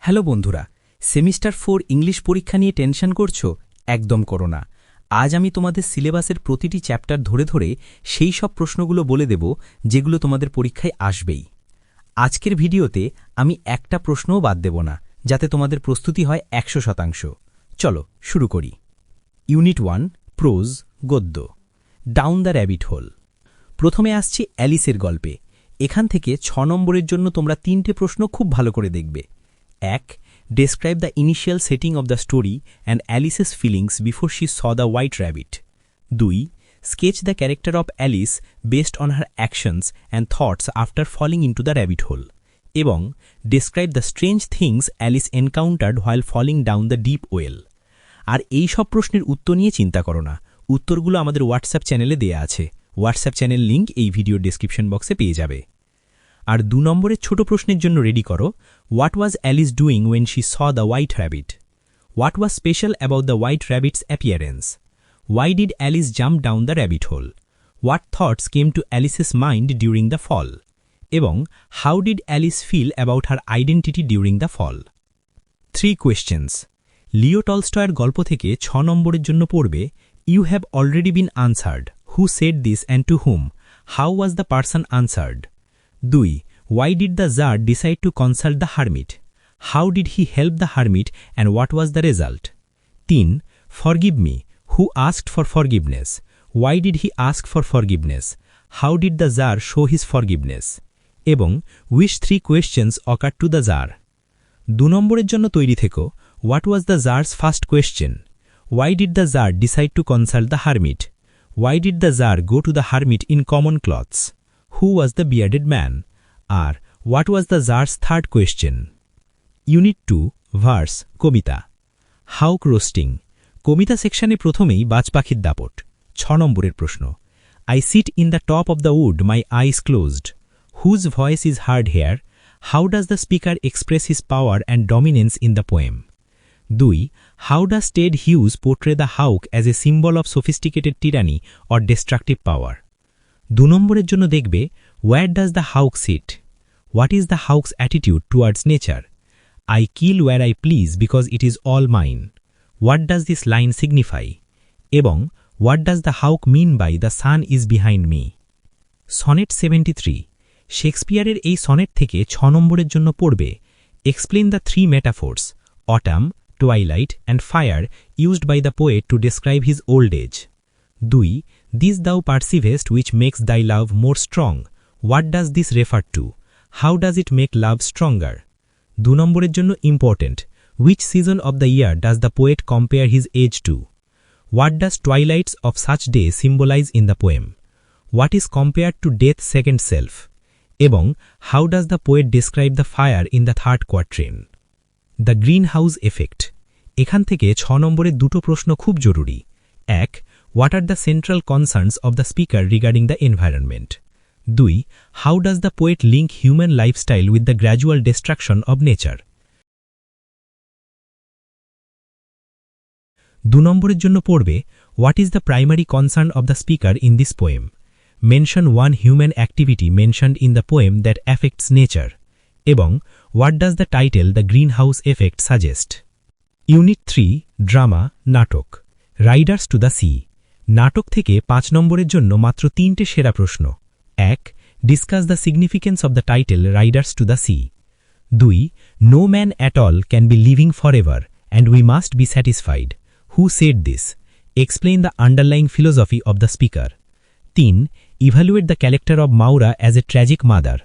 Hello বন্ধুরা, semester 4 English পরীক্ষা নিয়ে টেনশন করছো? একদম করো না। আজ আমি তোমাদের সিলেবাসের প্রতিটি চ্যাপ্টার ধরে ধরে সেই সব প্রশ্নগুলো বলে দেব যেগুলো তোমাদের পরীক্ষায় আসবেই। আজকের ভিডিওতে আমি একটা প্রশ্নও বাদ দেব না, যাতে তোমাদের প্রস্তুতি হয় 100%। চলো শুরু করি। ইউনিট 1, প্রোজ, গদ্য। Down the rabbit whole. প্রথমে আসছি অ্যালিসের গল্পে। এখান থেকে 6 নম্বরের জন্য তোমরা 3টে প্রশ্ন খুব ভালো করে দেখবে। 1. Describe the initial setting of the story and Alice's feelings before she saw the white rabbit. 2. Sketch the character of Alice based on her actions and thoughts after falling into the rabbit hole. এবং describe the strange things Alice encountered while falling down the deep well. আর এই সব প্রশ্নের উত্তর নিয়ে চিন্তা করো না, উত্তরগুলো আমাদের হোয়াটসঅ্যাপ চ্যানেলে দেয়া আছে। হোয়াটসঅ্যাপ চ্যানেল লিংক এই ভিডিও ডেসক্রিপশন বক্সে পেয়ে যাবে। আর 2 নম্বরের ছোট প্রশ্নের জন্য রেডি করো। What was Alice doing when she saw the white rabbit? What was special about the white rabbit's appearance? Why did Alice jump down the rabbit hole? What thoughts came to Alice's mind during the fall? এবং how did Alice feel about her identity during the fall? 3 questions. Leo টলস্টয়ের গল্প থেকে 6 নম্বরের জন্য পড়বে, you have already been answered, who said this and two hmm? How was the person answered? 2. Why did the Tsar decide to consult the hermit? How did he help the hermit and what was the result? 3. Forgive me. Who asked for forgiveness? Why did he ask for forgiveness? How did the Tsar show his forgiveness? এবং which 3 questions occurred to the Tsar? 2 নম্বরের জন্য তৈরি থেকো। What was the Tsar's first question? Why did the Tsar decide to consult the hermit? Why did the Tsar go to the hermit in common clothes? Who was the bearded man? আর what was the Tsar's third question? Unit 2, verse, কবিতা। Hawk roosting. কবিতা সেকশনে প্রথমেই বাজপাখির দাপট। 6 নম্বরের প্রশ্ন। I sit in the top of the wood, my eyes closed. Whose voice is heard here? How does the speaker express his power and dominance in the poem? 2. How does Ted Hughes portray the hawk as a symbol of sophisticated tyranny or destructive পাওয়ার? 2 নম্বরের জন্য দেখবে, where does the hawk sit? What is the hawk's attitude towards nature? I kill where I please because it is all mine. What does this line signify? এবং what does the hawk mean by the sun is behind me? Sonnet 73। শেক্সপিয়ারের এই sonnet থেকে 6 নম্বরের জন্য পড়বে, explain the 3 metaphors, autumn, twilight and fire, used by the poet to describe his old age. 2. This thou perceivest which makes thy love more strong. What does this refer to? How does it make love stronger? 2 নম্বরের জন্য important. Which season of the year does the poet compare his age to? What does twilights of such day symbolize in the poem? What is compared to death's second self? এবং how does the poet describe the fire in the 3rd quatrain? The greenhouse effect। এখান থেকে 6 নম্বরের 2টো প্রশ্ন খুব জরুরি। 1. What are the central concerns of the speaker regarding the environment? 2. How does the poet link human lifestyle with the gradual destruction of nature? 2 নম্বরের জন্য পড়বে, What is the primary concern of the speaker in this poem? Mention one human activity mentioned in the poem that affects nature. এবং What does the title The Greenhouse Effect suggest? Unit 3, drama, নাটক। Riders to the sea. নাটক থেকে 5 নম্বরের জন্য মাত্র 3টে সেরা প্রশ্ন। 1. Discuss the significance of the title riders to the sea. 2. No man at all can be living for ever and we must be satisfied. Who said this? Explain the underlying philosophy of the speaker. 3. Evaluate the character of Maurya as a tragic mother.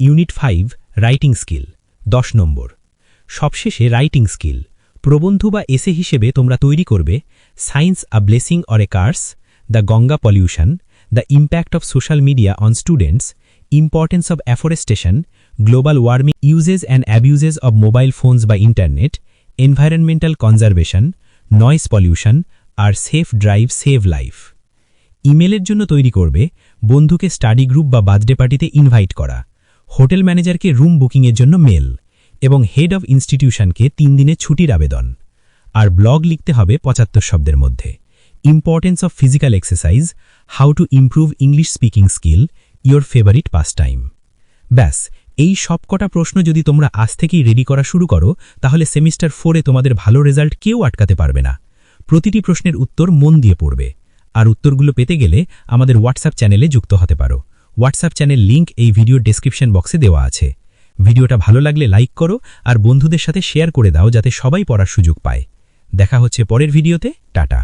Unit 5, writing skill, 10 number. সবশেষে writing skill. প্রবন্ধ বা এসে হিসেবে তোমরা তৈরি করবে, science a blessing or a curse, the Ganga pollution, the impact of social media on students, importance of afforestation, global warming, uses and abuses of mobile phones বা internet, environmental conservation, noise pollution, আর safe drive save life. ইমেলের জন্য তৈরি করবে, বন্ধুকে study group বা birthday পার্টিতে invite করা, হোটেল ম্যানেজারকে রুম বুকিংয়ের জন্য মেল, এবং হেড অব ইনস্টিটিউশনকে 3 দিনের ছুটির আবেদন। আর ব্লগ লিখতে হবে 75 শব্দের মধ্যে। Importance of physical exercise, how to improve English speaking skill, your favourite pass time. ব্যাস, এই সবকটা প্রশ্ন যদি তোমরা আজ থেকেই রেডি করা শুরু করো তাহলে সেমিস্টার 4-এ তোমাদের ভালো রেজাল্ট কেউ আটকাতে পারবে না। প্রতিটি প্রশ্নের উত্তর মন দিয়ে পড়বে। আর উত্তরগুলো পেতে গেলে আমাদের হোয়াটসঅ্যাপ চ্যানেলে যুক্ত হতে পারো। হোয়াটসঅ্যাপ চ্যানেল লিংক এই ভিডিওর ডেসক্রিপশন বক্সে দেওয়া আছে। ভিডিওটা ভালো লাগলে লাইক করো আর বন্ধুদের সাথে শেয়ার করে দাও যাতে সবাই পড়ার সুযোগ পায়। দেখা হচ্ছে পরের ভিডিওতে। টাটা।